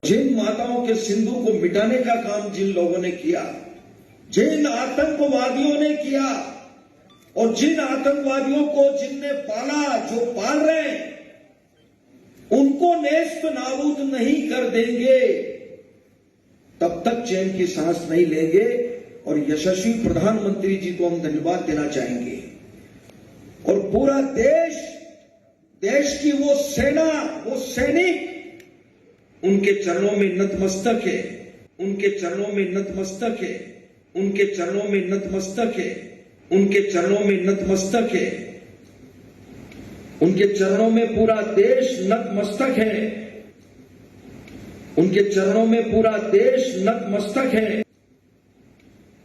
जिन माताओं के सिंधु को मिटाने का काम जिन लोगों ने किया, जिन आतंकवादियों ने किया और जिन आतंकवादियों को जिनने पाला, जो पाल रहे हैं, उनको नेस्त नाबूद नहीं कर देंगे तब तक चैन की सांस नहीं लेंगे। और यशस्वी प्रधानमंत्री जी को हम धन्यवाद देना चाहेंगे। और पूरा देश की वो सेना, वो सैनिक उनके चरणों में नतमस्तक है, उनके चरणों में नतमस्तक है, उनके चरणों में नतमस्तक है, उनके चरणों में नतमस्तक है, उनके चरणों में पूरा देश नतमस्तक है, उनके चरणों में पूरा देश नतमस्तक है,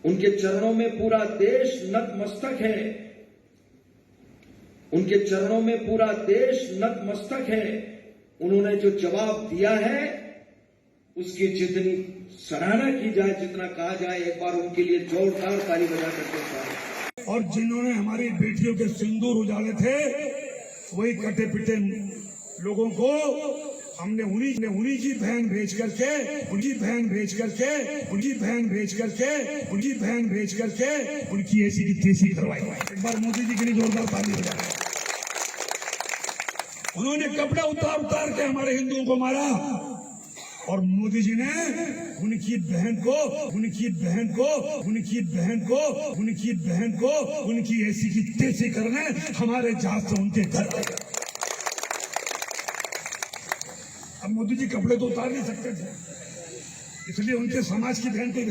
उनके चरणों में पूरा देश नतमस्तक है, उनके चरणों में पूरा देश नतमस्तक है। उन्होंने जो जवाब दिया है उसकी जितनी सराहना की जाए, जितना कहा जाए, एक बार उनके लिए जोरदार ताली बजा करते। और जिन्होंने हमारी बेटियों के सिंदूर उजाले थे, वही कटे पिटे लोगों को हमने उन्हीं की बहन भेज करके उनकी ऐसी की तैसी करवाई। एक बार मोदी जी के लिए जोरदार ताली बजाएं। उन्होंने कपड़े उतार के हमारे हिंदुओं को मारा और मोदी जी ने उनकी बहन को उनकी ऐसी की तैसी करने हमारे जहाज से उनके घर। अब मोदी जी कपड़े तो उतार नहीं सकते थे, इसलिए उनके समाज की बहन को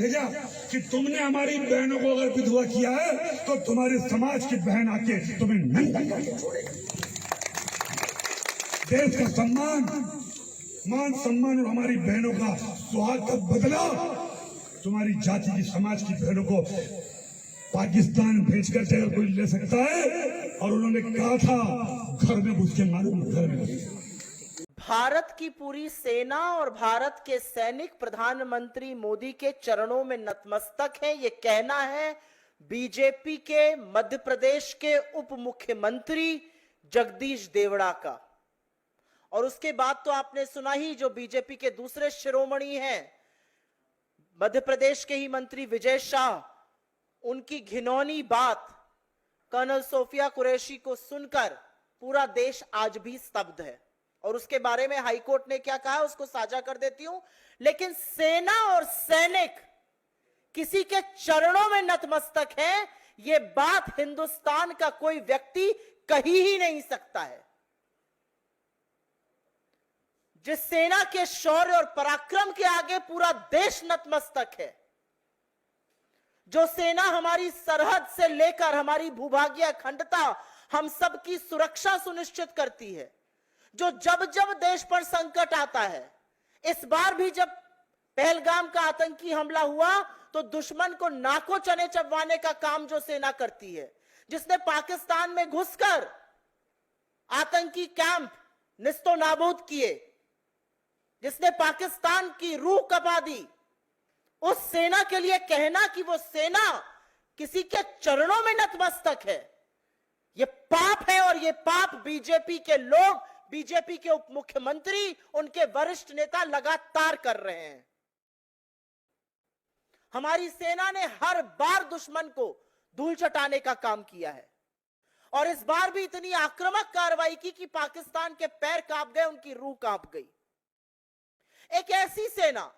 भेजा कि तुमने हमारी बहनों को अगर विधवा किया है तो तुम्हारे समाज की बहन आके तुम्हें नंगा करके छोड़ेगी। देश का मान सम्मान और हमारी बहनों का सुहाग का बदला तुम्हारी जाति की, समाज की बहनों को पाकिस्तान भेज कर अगर कोई ले सकता है। और उन्होंने कहा था घर में घुस के मालूम, घर में घुस के। भारत की पूरी सेना और भारत के सैनिक प्रधानमंत्री मोदी के चरणों में नतमस्तक हैं। ये कहना है बीजेपी के मध्य प्रदेश के उप मुख्यमंत्री जगदीश देवड़ा का। और उसके बाद तो आपने सुना ही, जो बीजेपी के दूसरे शिरोमणि हैं, मध्य प्रदेश के ही मंत्री विजय शाह, उनकी घिनौनी बात कर्नल सोफिया कुरैशी को सुनकर पूरा देश आज भी स्तब्ध है। और उसके बारे में हाईकोर्ट ने क्या कहा उसको साझा कर देती हूं। लेकिन सेना और सैनिक किसी के चरणों में नतमस्तक है, यह बात हिंदुस्तान का कोई व्यक्ति कही ही नहीं सकता है। जिस सेना के शौर्य और पराक्रम के आगे पूरा देश नतमस्तक है, जो सेना हमारी सरहद से लेकर हमारी भूभागीय अखंडता, हम सबकी सुरक्षा सुनिश्चित करती है, जो जब जब देश पर संकट आता है, इस बार भी जब पहलगाम का आतंकी हमला हुआ तो दुश्मन को नाकों चने चबवाने का काम जो सेना करती है, जिसने पाकिस्तान में घुसकर आतंकी कैंप निस्तो नाबूद किए, जिसने पाकिस्तान की रूह कपा दी, उस सेना के लिए कहना कि वो सेना किसी के चरणों में नतमस्तक है, ये पाप है। और ये पाप बीजेपी के लोग, बीजेपी के उप मुख्यमंत्री, उनके वरिष्ठ नेता लगातार कर रहे हैं। हमारी सेना ने हर बार दुश्मन को धूल चटाने का काम किया है और इस बार भी इतनी आक्रामक कार्रवाई की कि पाकिस्तान के पैर कांप गए, उनकी रूह कांप गई। एक ऐसी सेना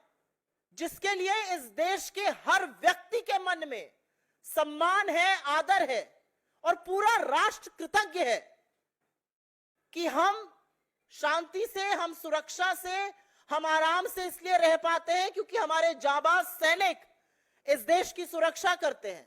जिसके लिए इस देश के हर व्यक्ति के मन में सम्मान है, आदर है और पूरा राष्ट्र कृतज्ञ है कि हम शांति से, हम सुरक्षा से, हम आराम से इसलिए रह पाते हैं क्योंकि हमारे जाबाज सैनिक इस देश की सुरक्षा करते हैं।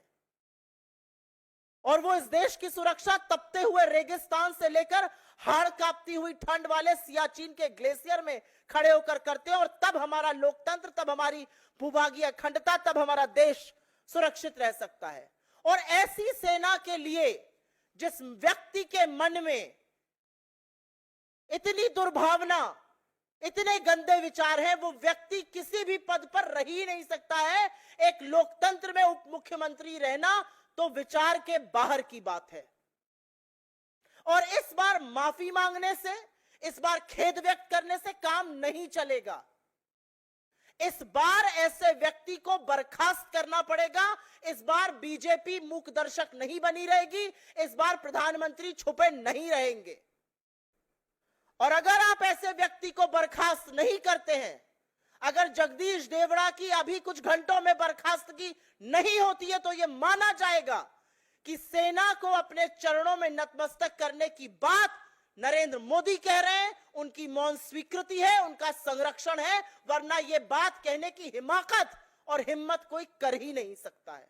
और वो इस देश की सुरक्षा तपते हुए रेगिस्तान से लेकर हाड़ कांपती हुई ठंड वाले सियाचिन के ग्लेशियर में खड़े होकर करते हैं। और तब हमारा लोकतंत्र, तब हमारी भूभागीय अखंडता, तब हमारा देश सुरक्षित रह सकता है। और ऐसी सेना के लिए जिस व्यक्ति के मन में इतनी दुर्भावना, इतने गंदे विचार हैं, वो व्यक्ति किसी भी पद पर रह ही नहीं सकता है। एक लोकतंत्र में उप मुख्यमंत्री रहना तो विचार के बाहर की बात है। और इस बार माफी मांगने से, इस बार खेद व्यक्त करने से काम नहीं चलेगा। इस बार ऐसे व्यक्ति को बर्खास्त करना पड़ेगा। इस बार बीजेपी मूक दर्शक नहीं बनी रहेगी। इस बार प्रधानमंत्री छुपे नहीं रहेंगे। और अगर आप ऐसे व्यक्ति को बर्खास्त नहीं करते हैं, अगर जगदीश देवड़ा की अभी कुछ घंटों में बर्खास्तगी नहीं होती है, तो यह माना जाएगा कि सेना को अपने चरणों में नतमस्तक करने की बात नरेंद्र मोदी कह रहे हैं। उनकी मौन स्वीकृति है, उनका संरक्षण है, वरना यह बात कहने की हिमाकत और हिम्मत कोई कर ही नहीं सकता है।